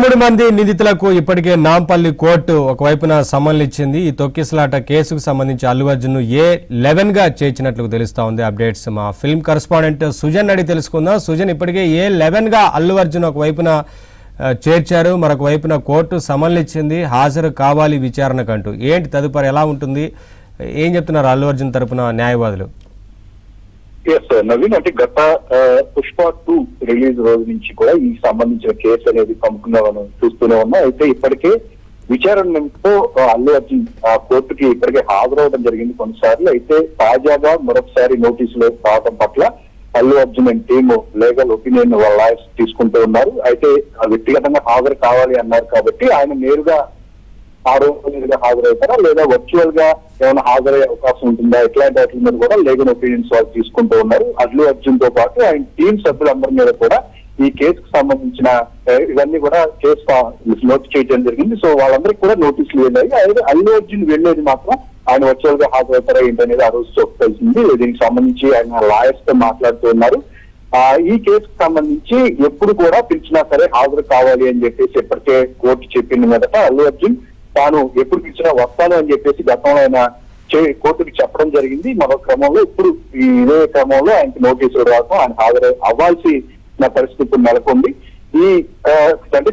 13 మంది నిందితులకు ఇప్పటికే నాంపల్లి కోర్టు ఒకవైపున సమన్లు ఇచ్చింది. ఈ తొక్కిసలాట కేసుకు సంబంధించి అల్లు అర్జున్ A11 గా చేర్చినట్లు తెలుస్తా ఉంది. అప్డేట్స్ మా ఫిల్మ్ కరెస్పాండెంట్ సుజన్ అడిగి తెలుసుకుందాం. సుజన్, ఇప్పటికే A11 గా అల్లు అర్జున్ ఒకవైపున చేర్చారు, మరొక వైపున కోర్టు సమన్లు ఇచ్చింది, హాజరు కావాలి విచారణకంటూ. ఏంటి తదుపరి ఎలా ఉంటుంది, ఏం చెప్తున్నారు అల్లు అర్జున్ తరపున న్యాయవాదులు? నవీన్, అంటే గత పుష్ప 2 రిలీజ్ రోజు నుంచి కూడా ఈ సంబంధించిన కేసు అనేది పంపుకున్నామని చూస్తూనే ఉన్నాం. అయితే ఇప్పటికే విచారణతో అల్లు అర్జున్ కోర్టుకి ఇప్పటికే హాజరవడం జరిగింది కొన్నిసార్లు. అయితే తాజాగా మరొకసారి నోటీసులు రావడం పట్ల Allu Arjun and team legal opinion వాళ్ళ లాయర్స్ తీసుకుంటూ ఉన్నారు. అయితే వ్యక్తిగతంగా హాజరు కావాలి అన్నారు కాబట్టి ఆయన నేరుగా ఆ రోజు నేరుగా హాజరవుతారా లేదా వర్చువల్ గా ఏమైనా హాజరయ్యే అవకాశం ఉంటుందా, ఇట్లాంటి వాటి మీద కూడా లీగల్ ఒపీనియన్స్ వాళ్ళు తీసుకుంటూ ఉన్నారు. అల్లు అర్జున్ తో పాటు ఆయన టీం సభ్యులందరి మీద కూడా ఈ కేసుకు సంబంధించిన ఇవన్నీ కూడా కేసు నోట్ చేయడం జరిగింది. సో వాళ్ళందరికీ కూడా నోటీసులు వెళ్ళాయి. అయితే అల్లు అర్జున్ వెళ్ళేది మాత్రం ఆయన వర్చువల్ గా హాజరవుతారా ఏంటనేది ఆ రోజు తెలిసింది. దీనికి సంబంధించి ఆయన లాయర్స్ తో మాట్లాడుతూ ఉన్నారు. ఈ కేసుకు సంబంధించి ఎప్పుడు కూడా పిలిచినా సరే హాజరు కావాలి అని చెప్పేసి ఇప్పటికే కోర్టు చెప్పింది మీదట అల్లు అర్జున్ తాను ఎప్పుడు పిలిచినా వస్తాను అని చెప్పేసి గతంలో ఆయన కోర్టుకి చెప్పడం జరిగింది. మరో క్రమంలో ఇప్పుడు ఇదే క్రమంలో ఆయనకి నోటీసులు రావడం, ఆయన హాజరు అవ్వాల్సిన పరిస్థితి నెలకొంది. ఈ అంటే